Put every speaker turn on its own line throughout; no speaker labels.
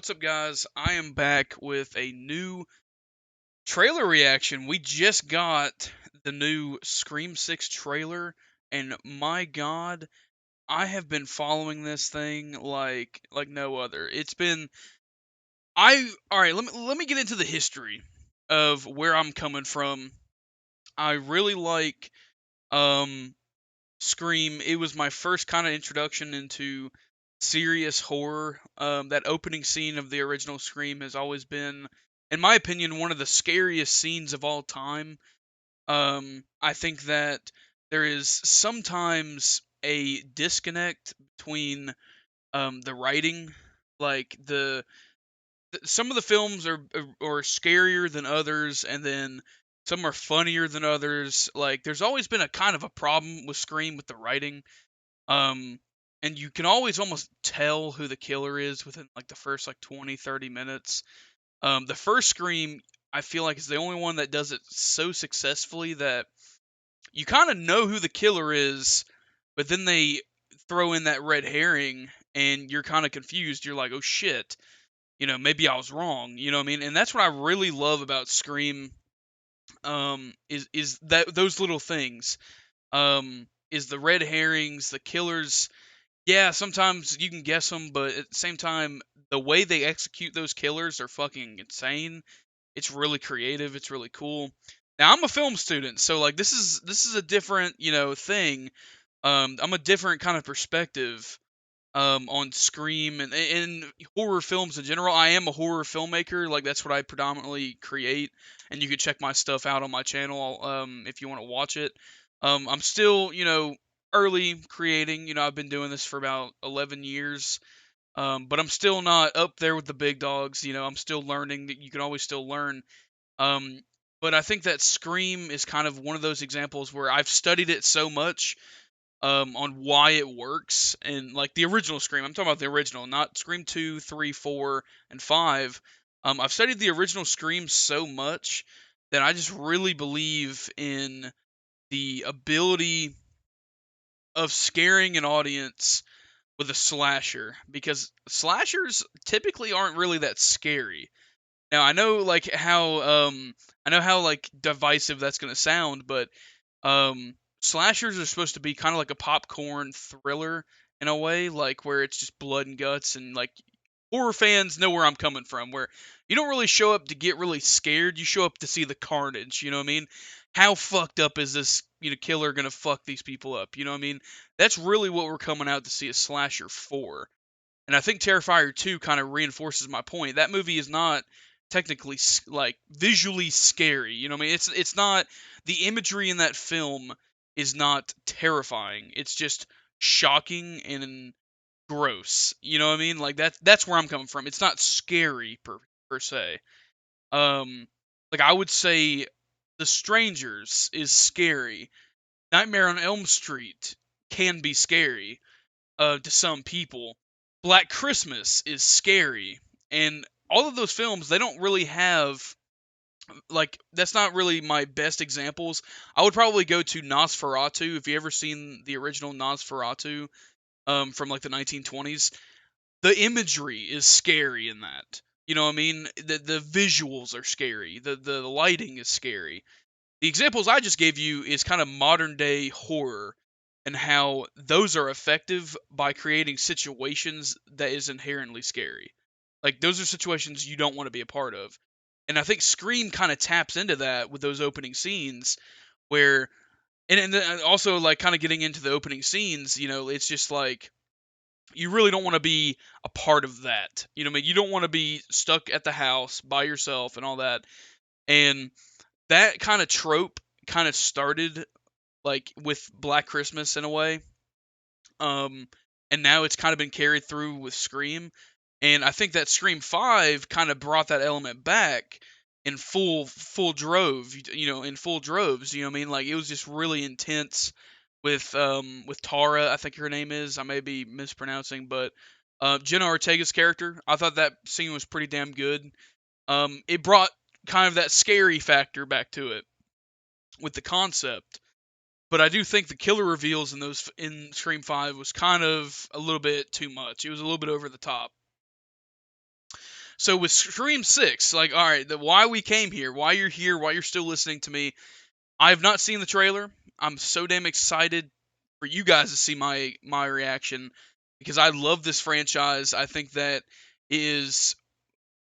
What's up, guys? I am back with a new trailer reaction. We just got the new Scream 6 trailer, and my God, I have been following this thing like no other. It's been all right, let me get into the history of where I'm coming from. I really like um Scream. It was my first kind of introduction into serious horror. That opening scene of the original Scream has always been, in my opinion, one of the scariest scenes of all time. I think that there is sometimes a disconnect between the writing, like some of the films are scarier than others, and then some are funnier than others. Like there's always been a kind of a problem with Scream with the writing. um, and you can always almost tell who the killer is within like the first like 20, 30 minutes. The first Scream, I feel like, is the only one that does it so successfully that you kind of know who the killer is, but then they throw in that red herring and you're kind of confused. You're like, oh shit, maybe I was wrong. You know what I mean? And that's what I really love about Scream, is that those little things. Is the red herrings, the killers. Yeah, sometimes you can guess them, but at the same time, the way they execute those killers are fucking insane. It's really creative. It's really cool. Now I'm a film student, so like this is a different thing. I'm a different kind of perspective on Scream and horror films in general. I am a horror filmmaker. Like that's what I predominantly create, and you can check my stuff out on my channel if you want to watch it. I'm still early creating. I've been doing this for about 11 years. But I'm still not up there with the big dogs. I'm still learning. That you can always still learn. Um, but I think that Scream is kind of one of those examples where I've studied it so much on why it works, and like the original Scream. I'm talking about the original, not Scream 2, 3, 4, and 5. I've studied the original Scream so much that I just really believe in the ability of scaring an audience with a slasher, because slashers typically aren't really that scary. Now I know how like divisive that's going to sound, but slashers are supposed to be kind of like a popcorn thriller in a way, like where it's just blood and guts, and like horror fans know where I'm coming from, where you don't really show up to get really scared, you show up to see the carnage, you know what I mean? How fucked up is this, killer gonna fuck these people up, you know what I mean? That's really what we're coming out to see a slasher for. And I think Terrifier 2 kind of reinforces my point. That movie is not technically like visually scary. You know what I mean? It's not, the imagery in that film is not terrifying. It's just shocking and gross. You know what I mean? Like that's where I'm coming from. It's not scary per se. Um like I would say The Strangers is scary. Nightmare on Elm Street can be scary to some people. Black Christmas is scary, and all of those films, they don't really have, like, that's not really my best examples. I would probably go to Nosferatu. If you ever seen the original Nosferatu, from like the 1920s, the imagery is scary in that. You know what I mean? The visuals are scary. The lighting is scary. The examples I just gave you is kind of modern day horror, and how those are effective by creating situations that is inherently scary. Like those are situations you don't want to be a part of. And I think Scream kind of taps into that with those opening scenes where, and then also like kind of getting into the opening scenes, it's just like you really don't want to be a part of that. You know what I mean? You don't want to be stuck at the house by yourself and all that. And that kind of trope kind of started like with Black Christmas in a way. Um, and now it's kind of been carried through with Scream. And I think that Scream 5 kind of brought that element back in full drove, in full droves, you know what I mean? Like it was just really intense with Tara, I think her name is. I may be mispronouncing, but Jenna Ortega's character, I thought that scene was pretty damn good. It brought kind of that scary factor back to it with the concept. But I do think the killer reveals in Scream 5 was kind of a little bit too much. It was a little bit over the top. So with Scream 6, like, all right, why we came here, why you're here, why you're still listening to me, I have not seen the trailer. I'm so damn excited for you guys to see my reaction because I love this franchise. I think that is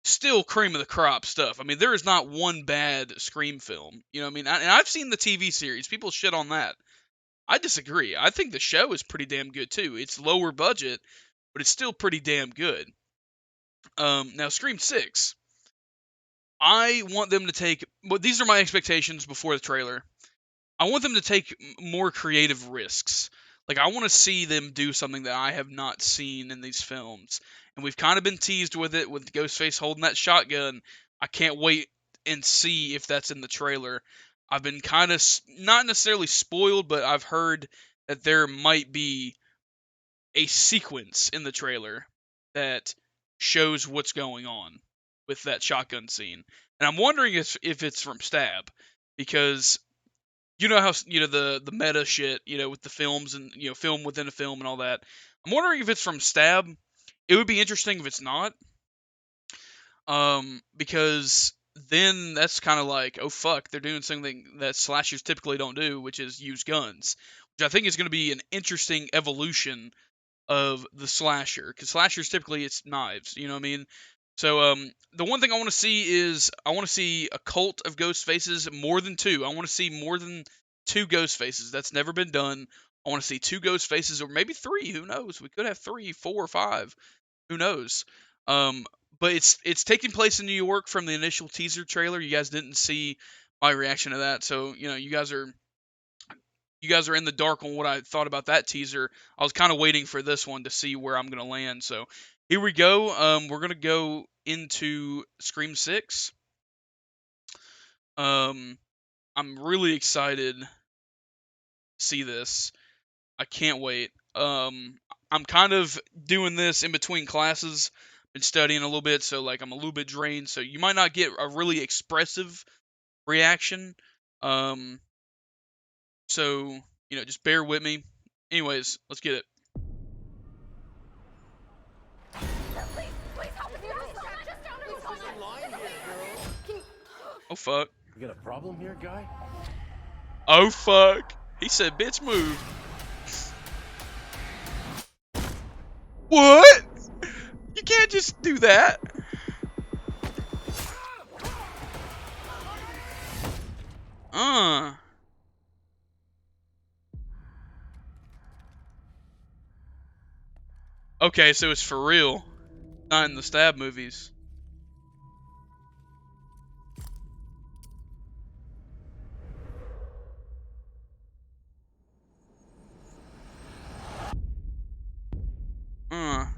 still cream of the crop stuff. I mean, there is not one bad Scream film. You know what I mean? And I've seen the TV series. People shit on that. I disagree. I think the show is pretty damn good too. It's lower budget, but it's still pretty damn good. Now Scream 6. I want them to take, well, these are my expectations before the trailer. I want them to take more creative risks. Like, I want to see them do something that I have not seen in these films. And we've kind of been teased with it, with Ghostface holding that shotgun. I can't wait and see if that's in the trailer. I've been kind of, not necessarily spoiled, but I've heard that there might be a sequence in the trailer that shows what's going on with that shotgun scene. And I'm wondering if it's from Stab, because you know how the meta shit, with the films and film within a film and all that. I'm wondering if it's from Stab. It would be interesting if it's not, because then that's kind of like, oh fuck, they're doing something that slashers typically don't do, which is use guns, which I think is going to be an interesting evolution of the slasher, because slashers typically it's knives, you know what I mean? So the one thing I want to see is I want to see a cult of ghost faces, more than two. I want to see more than two ghost faces. That's never been done. I want to see two ghost faces, or maybe three. Who knows? We could have 3, 4, 5. Who knows? Um, but it's taking place in New York from the initial teaser trailer. You guys didn't see my reaction to that, so you guys are in the dark on what I thought about that teaser. I was kind of waiting for this one to see where I'm gonna land. So here we go. We're gonna go into Scream 6. I'm really excited to see this. I can't wait. I'm kind of doing this in between classes. Been studying a little bit, so like I'm a little bit drained. So you might not get a really expressive reaction. Um, so just bear with me. Anyways, let's get it. Oh fuck.
You got a problem here, guy?
Oh fuck. He said, bitch, move. What? You can't just do that. Okay, so it's for real. Not in the Stab movies.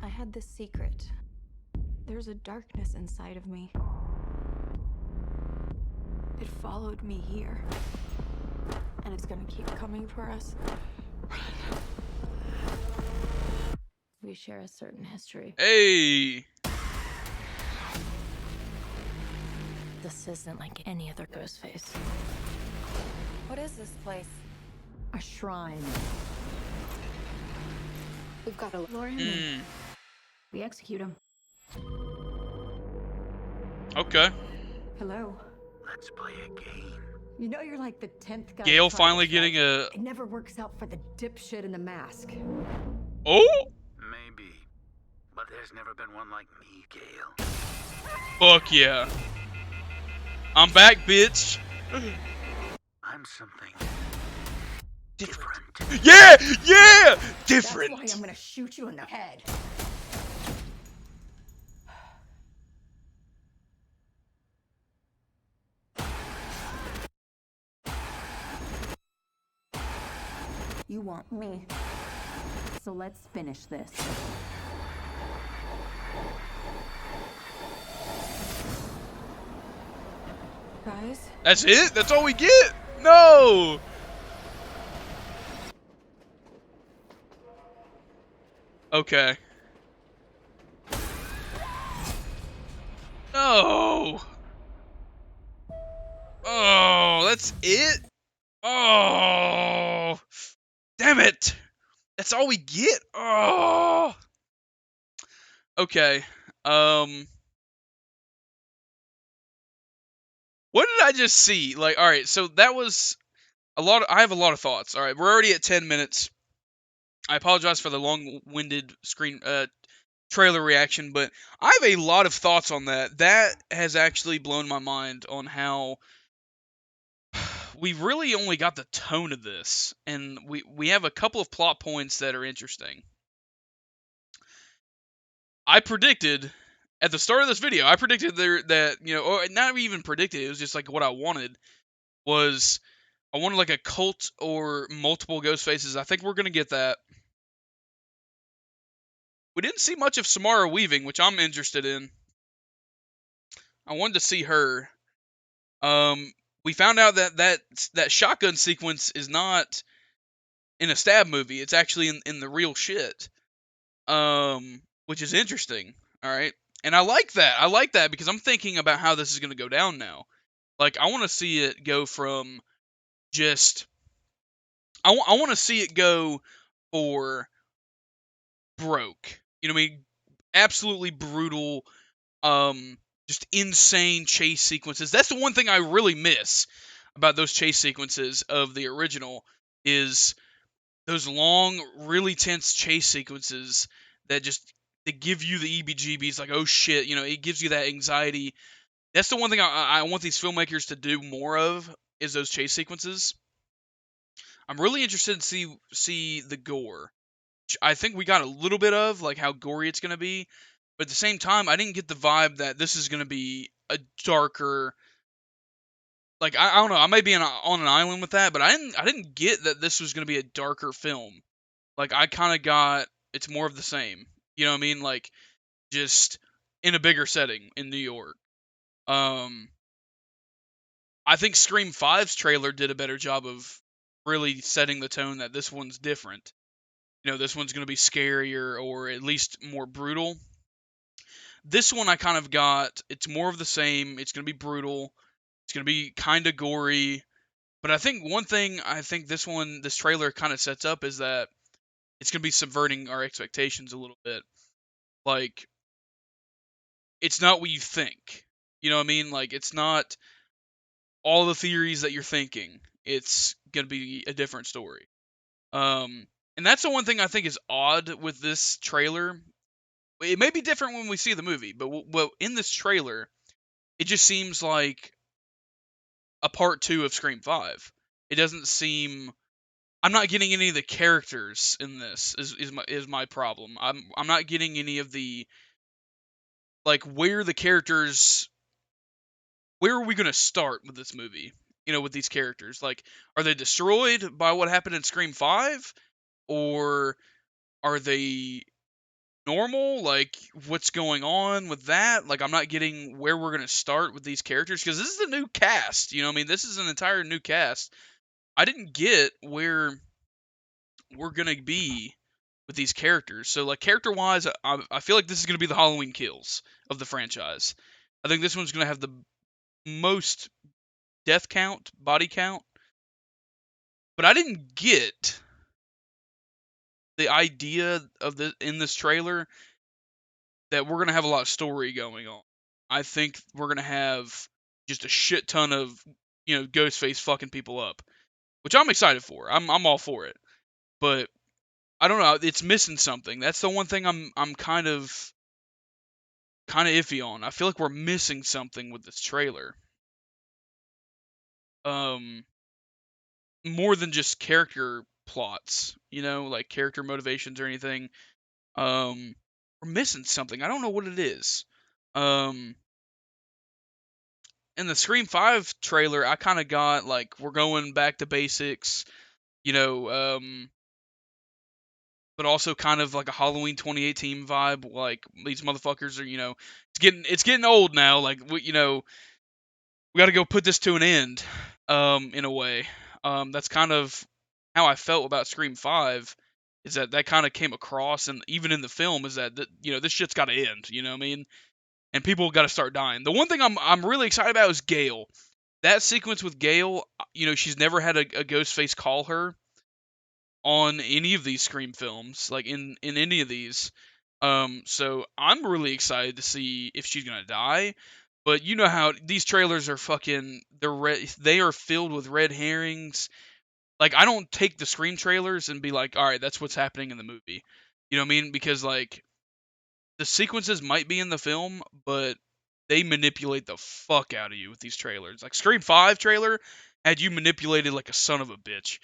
I had this secret. There's a darkness inside of me. It followed me here. And it's gonna keep coming for us. We share a certain history.
Hey.
This isn't like any other ghost face. What is this place? A shrine. We've got to lure him in. We execute him.
Okay.
Hello.
Let's play a game.
You know you're like the 10th guy.
Gail finally getting a...
It never works out for the dipshit in the mask.
Oh?
Maybe. But there's never been one like me, Gail.
Fuck yeah. I'm back, bitch.
I'm something
Different.
different.
Yeah! Different.
That's why I'm gonna shoot you in the head. You want me. So let's finish this.
Guys?
That's it? That's all we get? No! Okay. No! Oh, that's it? Oh! Damn it! That's all we get? Oh! Okay. What did I just see? Like, all right, so that was a lot. I have a lot of thoughts. All right, we're already at 10 minutes. I apologize for the long-winded trailer reaction, but I have a lot of thoughts on that. That has actually blown my mind on how we really only got the tone of this, and we have a couple of plot points that are interesting. I predicted at the start of this video, I predicted that or not even predicted, it was just like what I wanted was I wanted like a cult or multiple ghost faces. I think we're gonna get that. We didn't see much of Samara Weaving, which I'm interested in. I wanted to see her. We found out that shotgun sequence is not in a stab movie. It's actually in the real shit. Which is interesting. All right, and I like that. I like that because I'm thinking about how this is gonna go down now. Like I want to see it go from just. I want to see it go for broke. You know what I mean? Absolutely brutal, just insane chase sequences. That's the one thing I really miss about those chase sequences of the original is those long, really tense chase sequences that just they give you the EBGBs. Like, oh shit, it gives you that anxiety. That's the one thing I want these filmmakers to do more of is those chase sequences. I'm really interested to see the gore. I think we got a little bit of like how gory it's gonna be, but at the same time, I didn't get the vibe that this is gonna be a darker. Like I don't know, I may be on an island with that, but I didn't get that this was gonna be a darker film. Like I kind of got it's more of the same. You know what I mean? Like just in a bigger setting in New York. Um, I think Scream 5's trailer did a better job of really setting the tone that this one's different. This one's going to be scarier or at least more brutal. This one I kind of got, it's more of the same. It's going to be brutal. It's going to be kind of gory. But I think one thing I think this trailer kind of sets up is that it's going to be subverting our expectations a little bit. Like, it's not what you think. You know what I mean? Like, it's not all the theories that you're thinking. It's going to be a different story. And that's the one thing I think is odd with this trailer. It may be different when we see the movie, but in this trailer, it just seems like a part 2 of Scream 5. It doesn't seem. I'm not getting any of the characters in this. Is my problem. I'm not getting any of the like where the characters. Where are we gonna start with this movie? With these characters, like, are they destroyed by what happened in Scream 5, or are they normal? Like, what's going on with that? Like, I'm not getting where we're gonna start with these characters because this is a new cast. I mean, this is an entire new cast. I didn't get where we're gonna be with these characters. So, like, character wise, I feel like this is gonna be the Halloween Kills of the franchise. I think this one's gonna have the most death count, body count. But I didn't get the idea of in this trailer that we're gonna have a lot of story going on. I think we're gonna have just a shit ton of Ghostface fucking people up, which I'm excited for. I'm all for it, but I don't know. It's missing something. That's the one thing I'm kind of iffy on. I feel like we're missing something with this trailer. Um, more than just character plots, like character motivations or anything. We're missing something. I don't know what it is. Um, in the Scream 5 trailer, I kind of got like we're going back to basics, you know, um, but also kind of like a Halloween 2018 vibe. Like these motherfuckers are, it's getting old now. Like we got to go put this to an end, in a way. That's kind of how I felt about Scream 5. Is that kind of came across, and even in the film, is that this shit's got to end. You know what I mean? And people got to start dying. The one thing I'm really excited about is Gail. That sequence with Gail, she's never had a ghost face call her on any of these Scream films, like in any of these. So I'm really excited to see if she's gonna die. But you know how these trailers are fucking they are filled with red herrings. Like I don't take the Scream trailers and be like, "All right, that's what's happening in the movie." You know what I mean? Because like the sequences might be in the film, but they manipulate the fuck out of you with these trailers. Like Scream 5 trailer had you manipulated like a son of a bitch.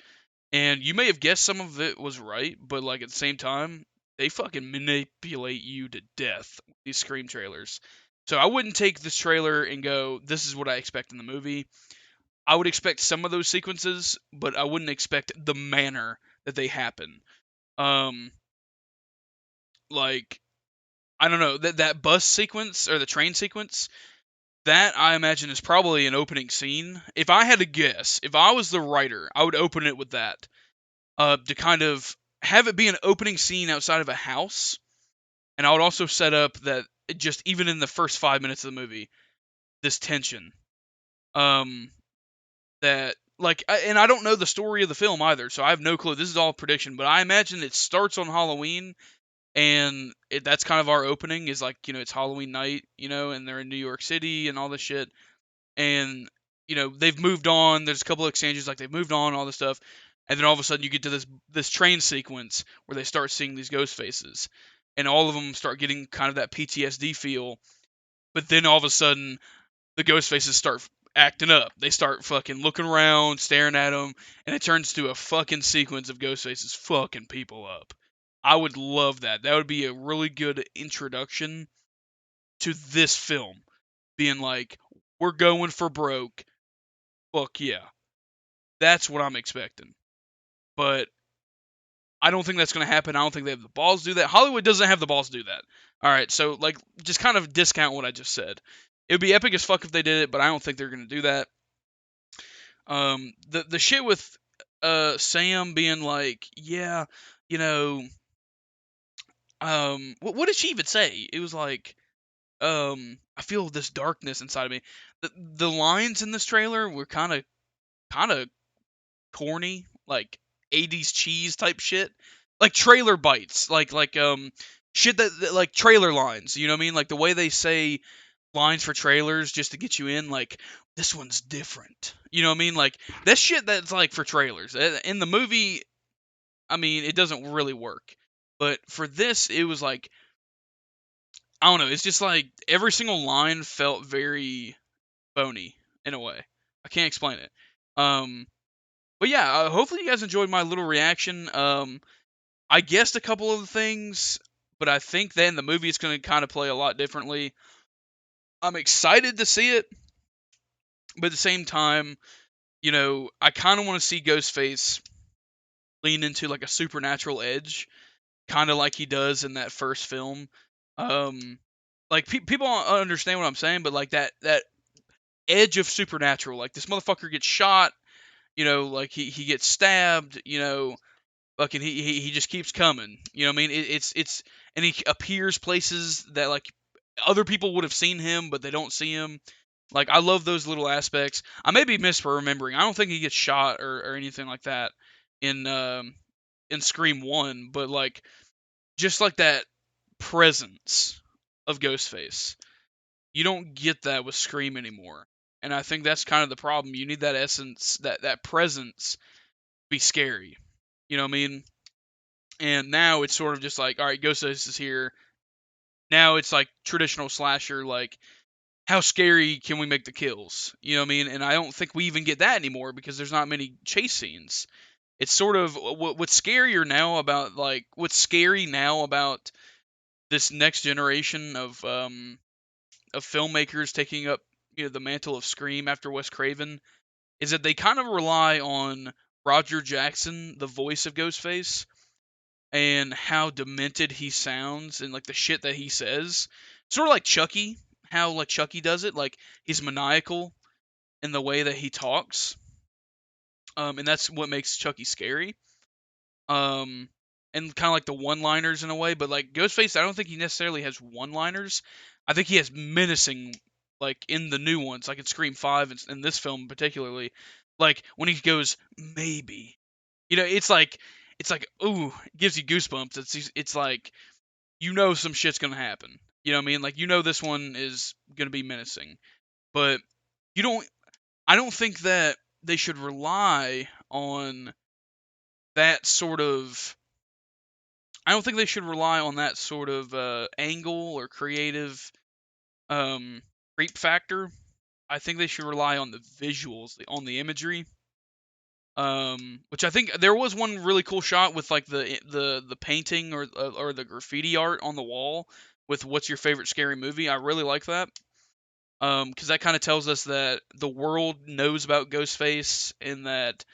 And you may have guessed some of it was right, but like at the same time, they fucking manipulate you to death with these Scream trailers. So I wouldn't take this trailer and go, "This is what I expect in the movie." I would expect some of those sequences, but I wouldn't expect the manner that they happen. Um like I don't know, that bus sequence or the train sequence, that I imagine is probably an opening scene. If I had to guess, if I was the writer, I would open it with that. To kind of have it be an opening scene outside of a house, and I would also set up that just even in the first 5 minutes of the movie, this tension. Um, that like, and I don't know the story of the film either, so I have no clue. This is all prediction, but I imagine it starts on Halloween, and that's kind of our opening is like it's Halloween night, and they're in New York City and all this shit, and they've moved on. There's a couple of exchanges like they've moved on, all this stuff, and then all of a sudden you get to this train sequence where they start seeing these ghost faces, and all of them start getting kind of that PTSD feel. But then all of a sudden the ghost faces start acting up. They start fucking looking around, staring at them, and it turns to a fucking sequence of ghost faces fucking people up. I would love that. That would be a really good introduction to this film. Being like, we're going for broke. Fuck yeah. That's what I'm expecting. But I don't think that's going to happen. I don't think they have the balls to do that. Hollywood doesn't have the balls to do that. All right, so like just kind of discount what I just said. It would be epic as fuck if they did it, but I don't think they're going to do that. The shit with Sam being like, yeah, you know, what did she even say? It was like, I feel this darkness inside of me. The lines in this trailer were kind of corny, like 80s cheese type shit. Like trailer bites, like shit that like trailer lines, you know what I mean? Like the way they say lines for trailers just to get you in, like this one's different. You know what I mean? Like that shit that's like for trailers. In the movie, I mean, it doesn't really work. But for this, it was like I don't know, it's just like every single line felt very phony in a way. I can't explain it. Um but yeah, hopefully you guys enjoyed my little reaction. I guessed a couple of the things, but I think then the movie is going to kind of play a lot differently. I'm excited to see it, but at the same time, I kind of want to see Ghostface lean into like a supernatural edge, kind of like he does in that first film. Um, like people don't understand what I'm saying, but like that edge of supernatural, like this motherfucker gets shot, like he gets stabbed, fucking he just keeps coming. You know what I mean? It's and he appears places that like other people would have seen him, but they don't see him. Like I love those little aspects. I may be misremembering. I don't think he gets shot or anything like that in in Scream 1, but like just like that presence of Ghostface. You don't get that with Scream anymore. And I think that's kind of the problem. You need that essence, that presence be scary. You know what I mean? And now it's sort of just like, all right, Ghostface is here. Now it's like traditional slasher, like how scary can we make the kills? You know what I mean? And I don't think we even get that anymore because there's not many chase scenes. It's sort of what's scarier now about like what's scary now about this next generation of filmmakers taking up the mantle of Scream after Wes Craven is that they kind of rely on Roger Jackson, the voice of Ghostface, and how demented he sounds and like the shit that he says. Sort of like Chucky, how like Chucky does it, like he's maniacal in the way that he talks. And that's what makes Chucky scary. Um and kind of like the one-liners in a way, but like Ghostface, I don't think he necessarily has one-liners. I think he has menacing like in the new ones, like in Scream 5 and in this film particularly. Like when he goes maybe. It's like ooh, it gives you goosebumps. It's like some shit's gonna happen. You know what I mean? Like, you know this one is going to be menacing. But you don't I don't think that they should rely on that sort of I don't think they should rely on that sort of angle or creative um, creep factor. I think they should rely on the visuals, on the imagery. Which I think there was one really cool shot with like the painting or the graffiti art on the wall with what's your favorite scary movie. I really like that. Because that kind of tells us that the world knows about Ghostface and that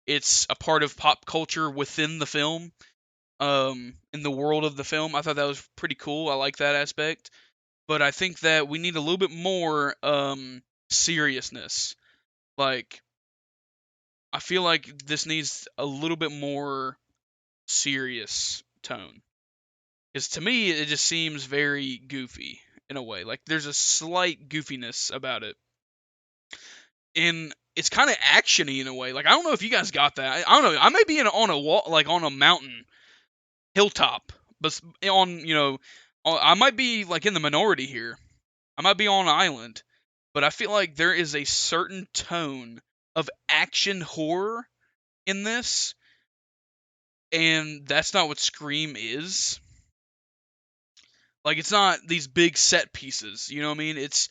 it's a part of pop culture within the film. In the world of the film, I thought that was pretty cool. I like that aspect, but I think that we need a little bit more seriousness. Like, I feel like this needs a little bit more serious tone. Because to me, it just seems very goofy in a way. Like, there's a slight goofiness about it. And it's kind of actiony in a way. Like, I don't know if you guys got that. I don't know. I may be on a wall, like on a mountain hilltop, but I might be like in the minority here. I might be on an island, but I feel like there is a certain tone of action horror in this, and that's not what Scream is. Like, it's not these big set pieces, you know what I mean? It's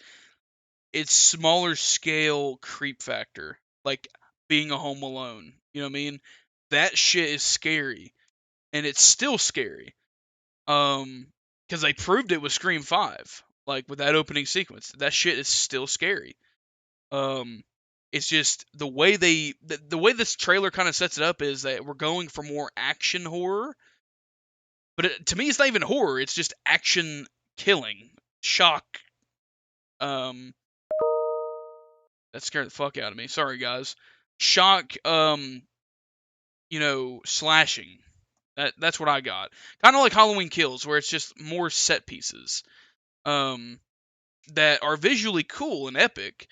smaller scale creep factor, like being a Home Alone, you know what I mean? That shit is scary, and it's still scary. Because they proved it with Scream 5, like with that opening sequence. That shit is still scary. Um, it's just the way this trailer kind of sets it up is that we're going for more action horror, but to me, it's not even horror. It's just action killing, shock. Um, that scared the fuck out of me. Sorry, guys. Shock. Slashing. That's what I got. Kind of like Halloween Kills, where it's just more set pieces. That are visually cool and epic,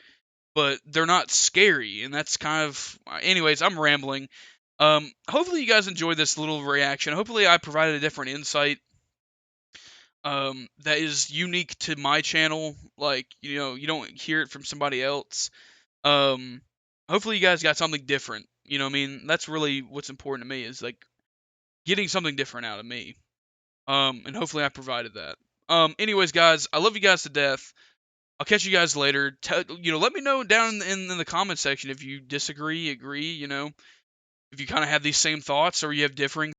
but they're not scary, and that's kind of. Anyways, I'm rambling. Hopefully you guys enjoyed this little reaction. Hopefully I provided a different insight. That is unique to my channel. Like, you don't hear it from somebody else. Um, Hopefully you guys got something different. You know what I mean? That's really what's important to me is like getting something different out of me. And hopefully I provided that. Anyways, guys, I love you guys to death. I'll catch you guys later. Let me know down in the comment section if you disagree, agree, if you kind of have these same thoughts or you have differing